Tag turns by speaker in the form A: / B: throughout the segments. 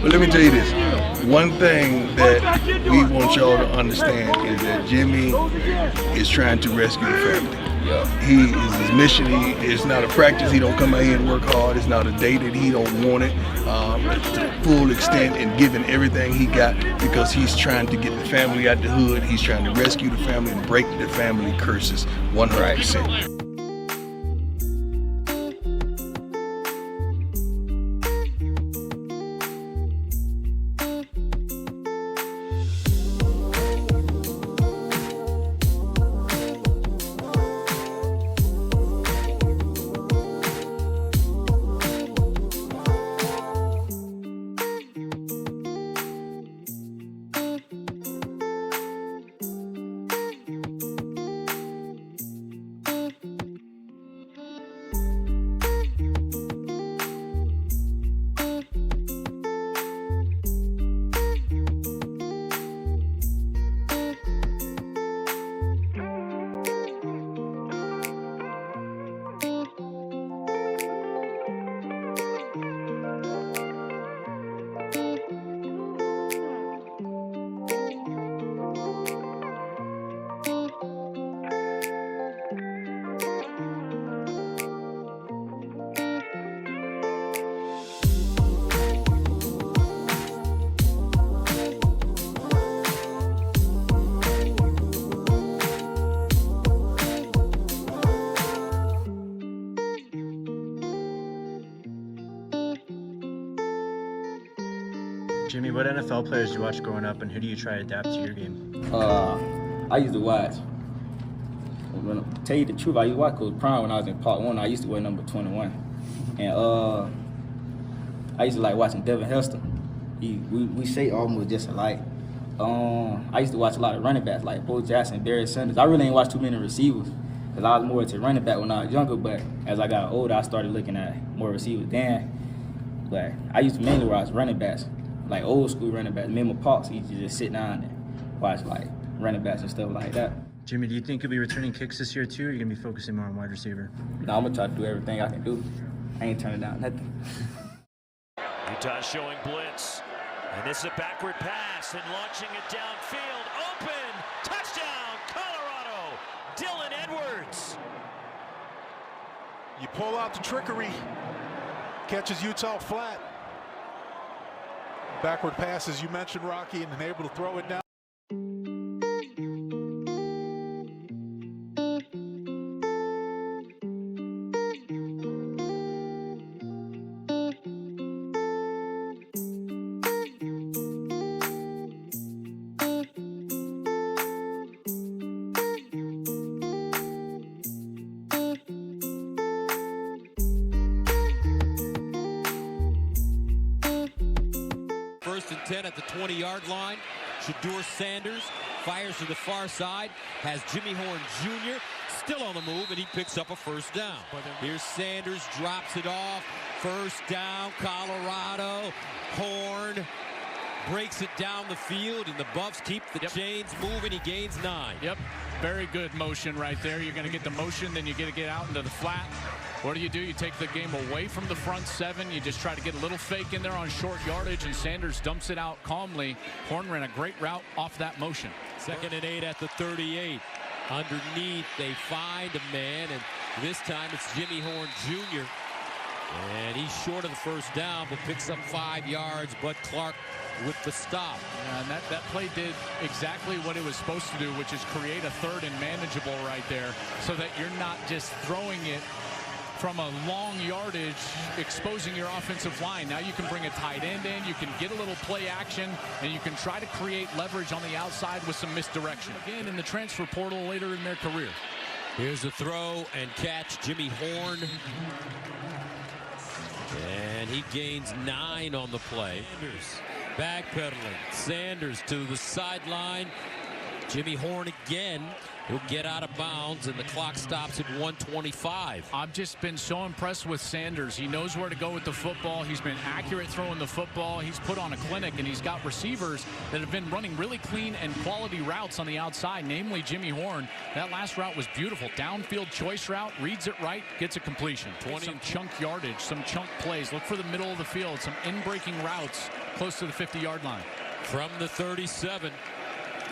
A: But let me tell you this, one thing that we want y'all to understand is that Jimmy is trying to rescue the family. He is his mission. It's not a practice. He don't come out here and work hard. It's not a day that he don't want it to full extent and giving everything he got, because he's trying to get the family out the hood. He's trying to rescue the family and break the family curses 100%.
B: Jimmy, what NFL players did you watch growing up, and who do you try to adapt to your game?
C: I used to watch. To tell you the truth, I used to watch Coach Prime when I was in Part 1. I used to wear number 21. And I used to like watching Devin Hester. We say almost just alike. I used to watch a lot of running backs like Bo Jackson, Darius Sanders. I really ain't watch too many receivers because I was more into running back when I was younger, but as I got older, I started looking at more receivers then. But I used to mainly watch running backs, like old school running backs. Me and my pops used to just sit down and watch like running backs and stuff like that.
B: Jimmy, do you think you'll be returning kicks this year too, or are you going to be focusing more on wide receiver?
C: No, I'm going to try to do everything I can do. I ain't turning down nothing.
D: Utah showing blitz. And this is a backward pass and launching it downfield. Open! Touchdown, Colorado! Dylan Edwards.
E: You pull out the trickery. Catches Utah flat. Backward pass, as you mentioned, Rocky, and able to throw it down.
F: First and 10 at the 20-yard line. Shedeur Sanders fires to the far side, has Jimmy Horn Jr. still on the move, and he picks up a first down. Here's Sanders, drops it off. First down, Colorado. Horn breaks it down the field, and the Buffs keep the chains moving. He gains 9.
G: Yep, very good motion right there. You're going to get the motion, then you got to get out into the flat. What do? You take the game away from the front seven. You just try to get a little fake in there on short yardage, and Sanders dumps it out calmly. Horn ran a great route off that motion.
F: 2nd and 8 at the 38. Underneath, they find a man, and this time it's Jimmy Horn Jr. And he's short of the first down, but picks up 5 yards. But Clark with the stop.
G: And that play did exactly what it was supposed to do, which is create a third and manageable right there, so that you're not just throwing it from a long yardage, exposing your offensive line. Now you can bring a tight end in, you can get a little play action, and you can try to create leverage on the outside with some misdirection. Again, in the transfer portal later in their career.
F: Here's the throw and catch, Jimmy Horn. And he gains 9 on the play. Sanders backpedaling. Sanders to the sideline. Jimmy Horn again. He'll get out of bounds, and the clock stops at 1:25.
G: I've just been so impressed with Sanders. He knows where to go with the football. He's been accurate throwing the football. He's put on a clinic, and he's got receivers that have been running really clean and quality routes on the outside, namely Jimmy Horn. That last route was beautiful. Downfield choice route, reads it right, gets a completion. Some chunk yardage, some chunk plays. Look for the middle of the field, some in-breaking routes close to the 50-yard line.
F: From the 37,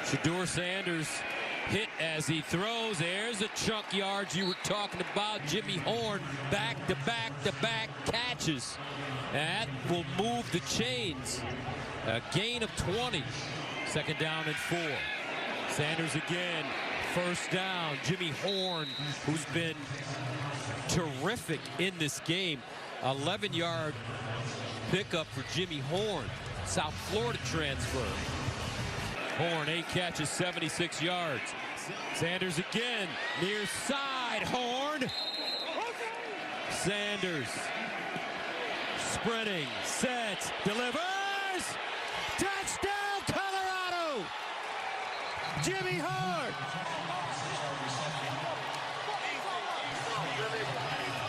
F: Shedeur Sanders hit as he throws. There's a chunk yards you were talking about. Jimmy Horn back-to-back catches. That will move the chains. A gain of 20. Second down and 4. Sanders again. First down. Jimmy Horn, who's been terrific in this game. 11-yard pickup for Jimmy Horn. South Florida transfer. Horn, 8 catches, 76 yards. Sanders again, near side. Horn. Sanders sprinting, sets, delivers. Touchdown, Colorado. Jimmy Horn.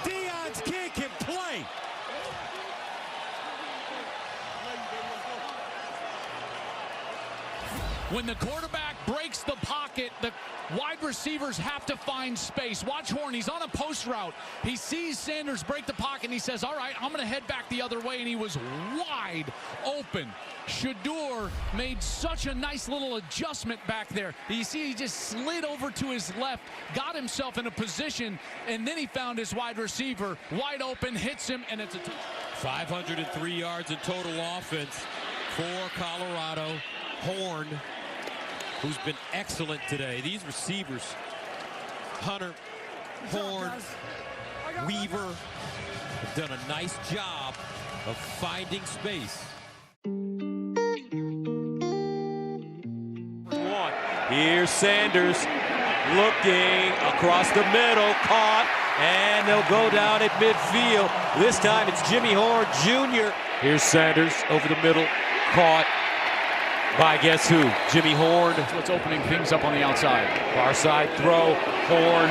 F: Deion's kid can play.
G: When the quarterback breaks the pocket, the wide receivers have to find space. Watch Horn. He's on a post route. He sees Sanders break the pocket, and he says, all right, I'm going to head back the other way, and he was wide open. Shedeur made such a nice little adjustment back there. You see, he just slid over to his left, got himself in a position, and then he found his wide receiver wide open, hits him, and it's a
F: 503 yards in total offense for Colorado. Horn, who's been excellent today. These receivers, Hunter, Horn, Weaver, have done a nice job of finding space. Here's Sanders looking across the middle, caught, and they'll go down at midfield. This time it's Jimmy Horn Jr. Here's Sanders over the middle, caught by guess who? Jimmy Horn.
G: That's what's opening things up on the outside.
F: Far side throw. Horn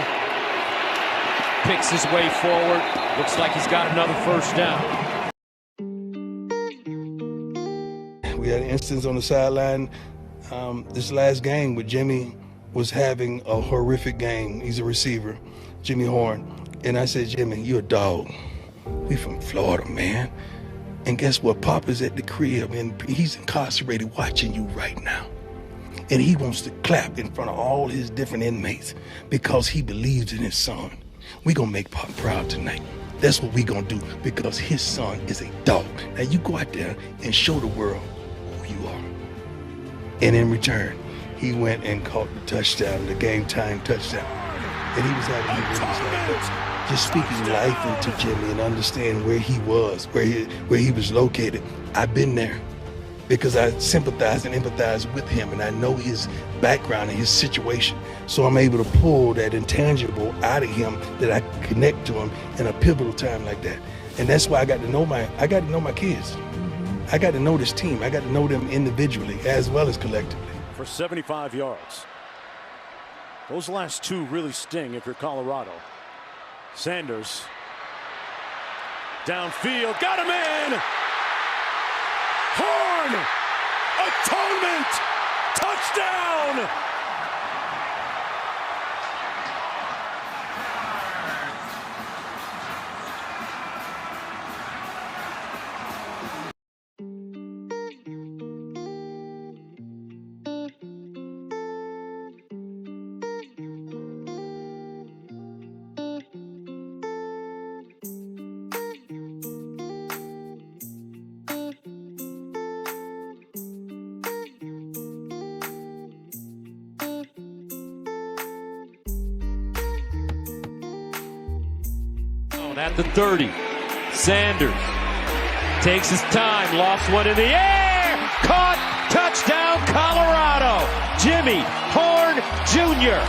F: picks his way forward. Looks like he's got another first down.
A: We had an instance on the sideline this last game where Jimmy was having a horrific game. He's a receiver, Jimmy Horn. And I said, Jimmy, you're a dog. We from Florida, man. And guess what? Papa's at the crib, and he's incarcerated watching you right now. And he wants to clap in front of all his different inmates because he believes in his son. We're going to make Pop proud tonight. That's what we're going to do because his son is a dog. Now you go out there and show the world who you are. And in return, he went and caught the touchdown, the game-time touchdown. And he was having just speaking life into Jimmy and understanding where he was, where he was located. I've been there because I sympathize and empathize with him, and I know his background and his situation. So I'm able to pull that intangible out of him that I connect to him in a pivotal time like that. And that's why I got to know my kids. I got to know this team. I got to know them individually as well as collectively.
H: For 75 yards. Those last two really sting if you're Colorado. Sanders downfield, got him in. Horn, atonement, touchdown.
F: At the 30, Sanders takes his time, lofts one in the air, caught, touchdown, Colorado, Jimmy Horn Jr.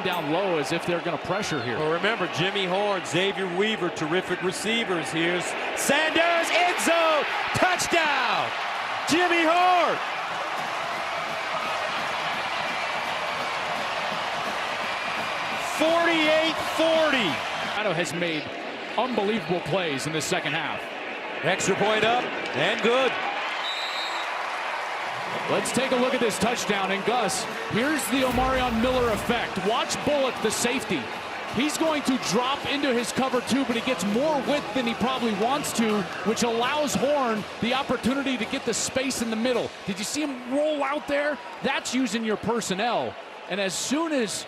G: down low as if they're going to pressure here.
F: Well, remember, Jimmy Horn, Xavier Weaver, terrific receivers. Here's Sanders, end zone, touchdown, Jimmy Horn. 48-40.
G: Colorado has made unbelievable plays in the second half.
F: Extra point up and good.
G: Let's take a look at this touchdown. And Gus, here's the Omarion Miller effect. Watch Bullock, the safety. He's going to drop into his cover two, but he gets more width than he probably wants to, which allows Horn the opportunity to get the space in the middle. Did you see him roll out there? That's using your personnel. And as soon as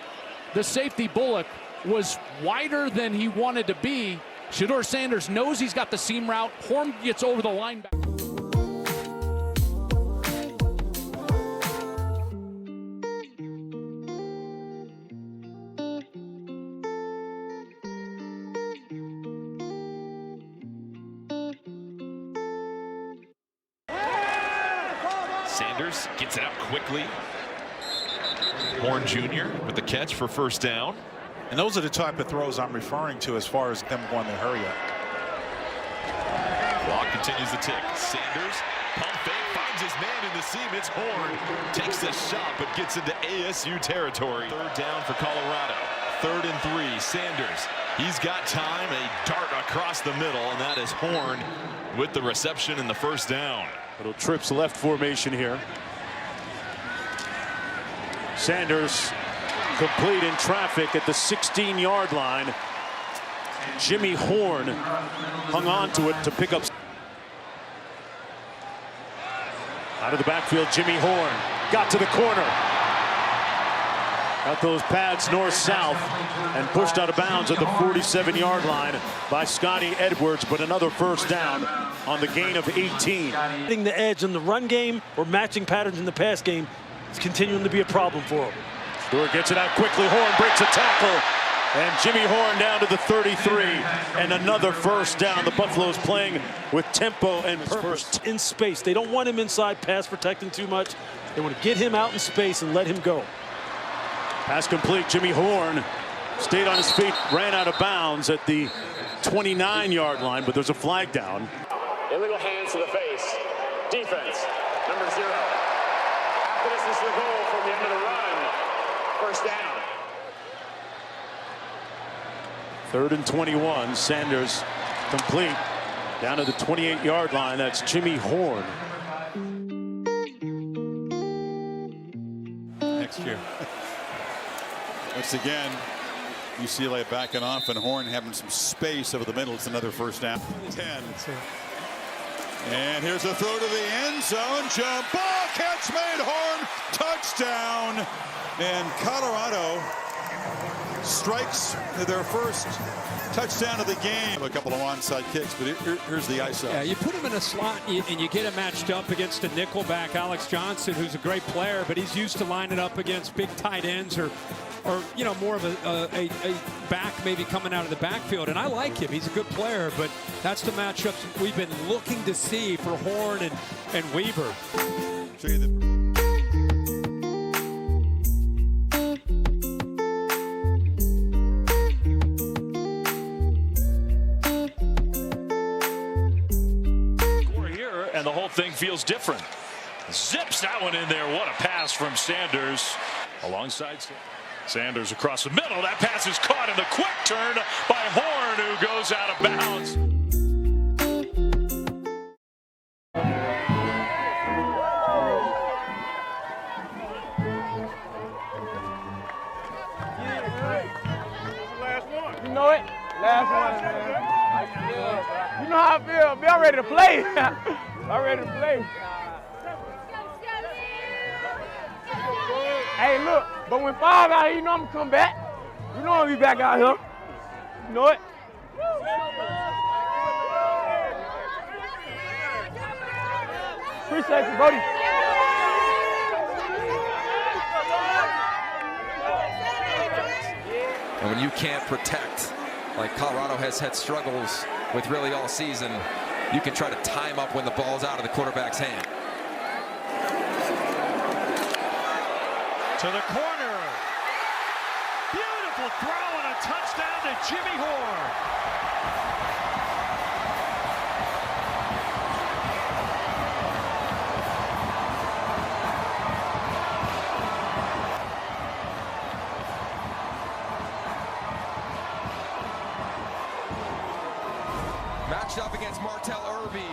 G: the safety Bullock was wider than he wanted to be, Shedeur Sanders knows he's got the seam route. Horn gets over the linebacker.
I: Sanders gets it out quickly. Horn Jr. with the catch for first down.
E: And those are the type of throws I'm referring to as far as them going to hurry up.
I: Clock continues to tick. Sanders, pump fake, finds his man in the seam. It's Horn. Takes the shot, but gets into ASU territory. Third down for Colorado. 3rd and 3. Sanders. He's got time. A dart across the middle, and that is Horn with the reception and the first down.
H: Little trips left formation here. Sanders complete in traffic at the 16-yard line. Jimmy Horn hung on to it to pick up. Out of the backfield, Jimmy Horn got to the corner. Got those pads north-south and pushed out of bounds at the 47-yard line by Scotty Edwards, but another first down on the gain of 18.
J: Getting the edge in the run game or matching patterns in the pass game is continuing to be a problem for him.
H: Stewart gets it out quickly. Horn breaks a tackle. And Jimmy Horn down to the 33. And another first down. The Buffaloes playing with tempo and purpose.
J: In space. They don't want him inside pass protecting too much. They want to get him out in space and let him go.
H: Pass complete. Jimmy Horn stayed on his feet, ran out of bounds at the 29-yard line, but there's a flag down.
K: Illegal hands to the face. Defense, number 0. After this is the goal from the end of the run. First down.
H: 3rd and 21. Sanders complete down to the 28-yard line. That's Jimmy Horn.
E: Next year. Once again, UCLA backing off and Horn having some space over the middle. It's another first down. 10. And here's a throw to the end zone. Jump ball, catch made. Horn, touchdown. And Colorado strikes their first touchdown of the game. A couple of onside kicks, but here's the ISO.
L: Yeah, you put him in a slot and you get him matched up against a nickelback, Alex Johnson, who's a great player, but he's used to lining up against big tight ends or you know, more of a back maybe coming out of the backfield. And I like him. He's a good player, but that's the matchups we've been looking to see for Horn and Weaver.
E: Show you the
M: and the whole thing feels different. Zips that one in there. What a pass from Sanders. Alongside Sanders across the middle. That pass is caught in the quick turn by Horn, who goes out of bounds.
K: You know it? Last one, man. You know how I feel. I'm ready to play. I'm ready to play. Hey, look, but when 5 out here, you know I'm going to come back. You know I'm going to be back out here. You know it? Appreciate you, buddy.
N: And when you can't protect, like Colorado has had struggles with really all season, you can try to time up when the ball's out of the quarterback's hand.
F: To the corner. Beautiful.
D: the throw and a touchdown to Jimmy Horn.
N: Matched up against Martell Irby.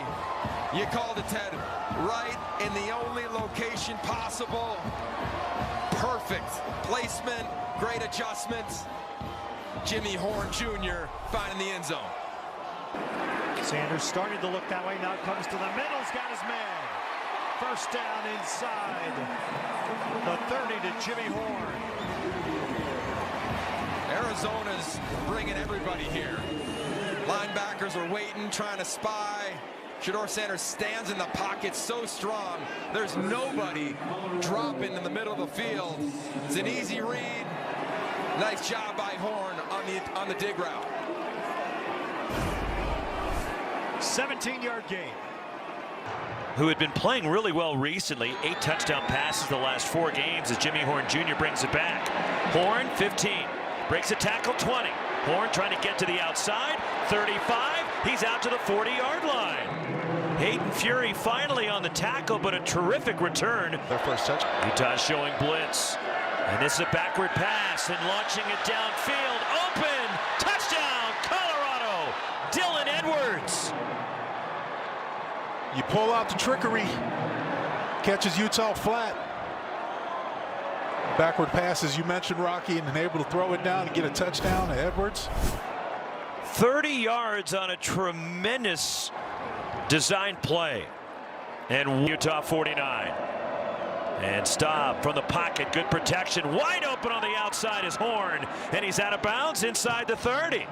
N: You called it, Ted. Right in the only location possible. Perfect placement, great adjustments. Jimmy Horn Jr. finding the end zone.
D: Sanders started to look that way, now comes to the middle, he's got his man. First down inside the 30 to Jimmy Horn.
N: Arizona's bringing everybody here. Linebackers are waiting, trying to spy. Shedeur Sanders stands in the pocket so strong. There's nobody dropping in the middle of the field. It's an easy read. Nice job by Horn on the dig route.
D: 17-yard gain. Who had been playing really well recently. 8 touchdown passes the last 4 games as Jimmy Horn Jr. brings it back. Horn, 15. Breaks a tackle, 20. Horn trying to get to the outside. 35. He's out to the 40-yard line. Hayden Fury finally on the tackle, but a terrific return.
O: Their first touch.
D: Utah showing blitz. And this is a backward pass and launching it downfield. Open! Touchdown, Colorado! Dylan Edwards.
O: You pull out the trickery. Catches Utah flat. Backward passes, you mentioned, Rocky, and able to throw it down and get a touchdown to Edwards.
D: 30 yards on a tremendous design play. And Utah 49. And stop from the pocket. Good protection. Wide open on the outside is Horn. And he's out of bounds inside the 30.